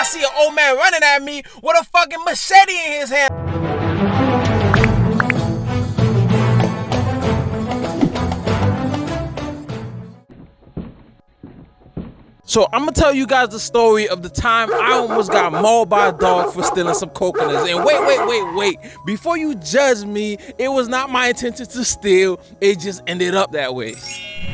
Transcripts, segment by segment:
see an old man running at me with a fucking machete in his hand. So I'm gonna tell you guys the story of the time I almost got mauled by a dog for stealing some coconuts. And wait. Before you judge me, it was not my intention to steal. It just ended up that way.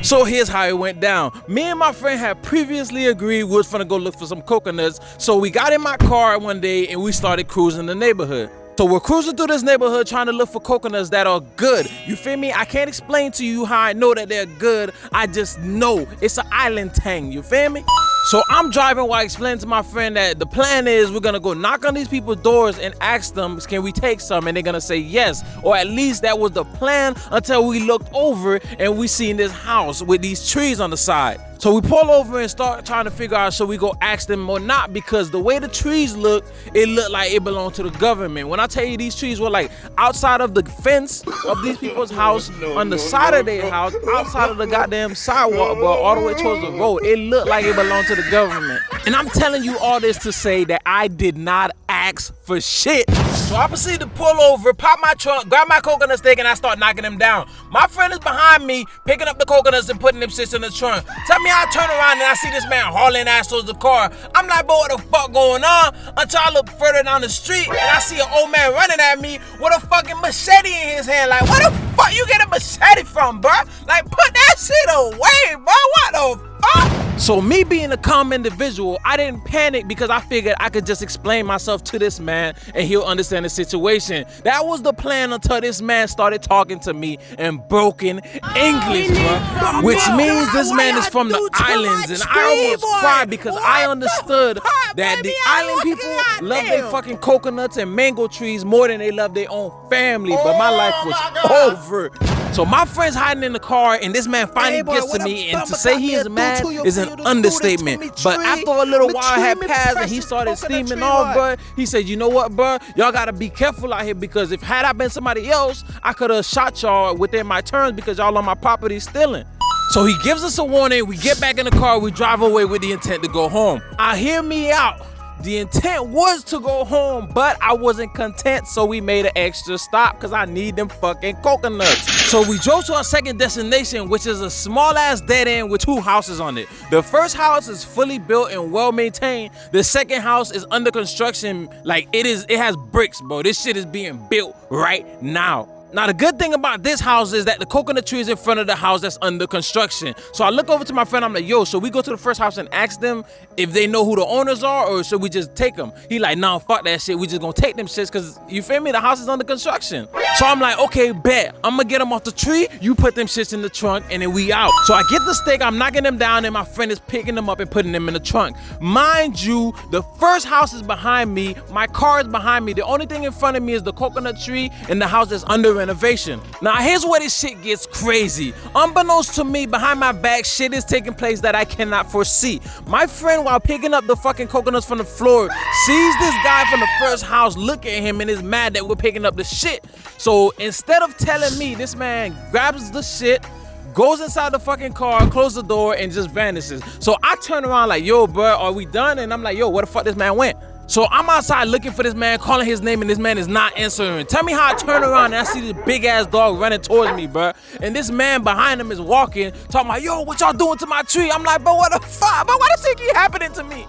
So here's how it went down. Me and my friend had previously agreed we was finna go look for some coconuts. So we got in my car one day and we started cruising the neighborhood. So we're cruising through this neighborhood trying to look for coconuts that are good. You feel me? I can't explain to you how I know that they're good. I just know it's an island tang. You feel me? So I'm driving while explaining to my friend that the plan is we're gonna go knock on these people's doors and ask them, can we take some? And they're gonna say yes. Or at least that was the plan until we looked over and we seen this house with these trees on the side. So we pull over and start trying to figure out should we go ask them or not, because the way the trees look, it looked like it belonged to the government. When I tell you these trees were like outside of the fence of these people's house, on the side of their house, outside of the goddamn sidewalk, but all the way towards the road, it looked like it belonged to the government. And I'm telling you all this to say that I did not ask for shit. So I proceed to pull over, pop my trunk, grab my coconut stick, and I start knocking them down. My friend is behind me, picking up the coconuts and putting them shits in the trunk. Tell me how I turn around and I see this man hauling ass towards the car. I'm like, boy, what the fuck going on? Until I look further down the street and I see an old man running at me with a fucking machete in his hand. Like, where the fuck you get a machete from, bro? Like, put that shit away, bro. What the fuck? So me being a calm individual, I didn't panic because I figured I could just explain myself to this man and he'll understand the situation. That was the plan until this man started talking to me in broken English, bro. Which means this man is from the islands, and I almost cried because I understood that the island people love their fucking coconuts and mango trees more than they love their own family, but my life was over. So my friend's hiding in the car and this man finally gets to me, and to say he is mad is an understatement. But after a little while had passed and he started steaming off, bro, he said, you know what, bro, y'all gotta be careful out here, because if had I been somebody else, I could have shot y'all within my terms because y'all on my property stealing. So he gives us a warning, we get back in the car, we drive away with the intent to go home. Hear me out. The intent was to go home, but I wasn't content, so we made an extra stop because I need them fucking coconuts. So we drove to our second destination, which is a small ass dead end with 2 houses on it. The first house is fully built and well maintained. The second house is under construction, like it has bricks, bro. This shit is being built right now. Now, the good thing about this house is that the coconut tree is in front of the house that's under construction. So I look over to my friend, I'm like, yo, should we go to the first house and ask them if they know who the owners are, or should we just take them? He like, nah, fuck that shit. We just gonna take them shits because, you feel me, the house is under construction. So I'm like, okay, bet. I'm gonna get them off the tree. You put them shits in the trunk and then we out. So I get the stick, I'm knocking them down, and my friend is picking them up and putting them in the trunk. Mind you, the first house is behind me. My car is behind me. The only thing in front of me is the coconut tree and the house that's under renovation. Now here's where this shit gets crazy. Unbeknownst to me, behind my back, shit is taking place that I cannot foresee. My friend, while picking up the fucking coconuts from the floor, sees this guy from the first house look at him and is mad that we're picking up the shit. So instead of telling me, this man grabs the shit, goes inside the fucking car, closes the door, and just vanishes. So I turn around like, yo, bro, are we done? And I'm like, yo, where the fuck this man went? So I'm outside looking for this man, calling his name, and this man is not answering. Tell me how I turn around and I see this big ass dog running towards me, bro. And this man behind him is walking, talking about, yo, what y'all doing to my tree? I'm like, bro, what the fuck? Bro, why this shit keep happening to me?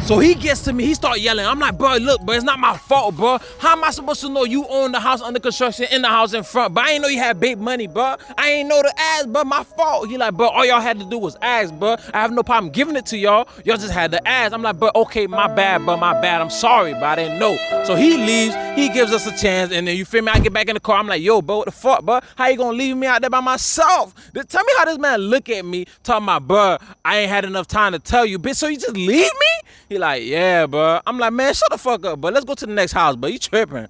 So he gets to me, he start yelling. I'm like, bro, look, bro, it's not my fault, bro. How am I supposed to know you own the house under construction in the house in front? But I ain't know you had big money, bro. I ain't know to ask, bro, my fault. He like, bro, all y'all had to do was ask, bro. I have no problem giving it to y'all. Y'all just had to ask. I'm like, bro, okay, my bad, bro, my bad. I'm sorry, bro, I didn't know. So he leaves, he gives us a chance, and then, you feel me, I get back in the car. I'm like, yo, bro, what the fuck, bro? How you gonna leave me out there by myself? Tell me how this man look at me, talking about, bro, I ain't had enough time to tell you, bitch, so you just leave me? He like, yeah, bro. I'm like, man, shut the fuck up, bro. Let's go to the next house, bro. You tripping.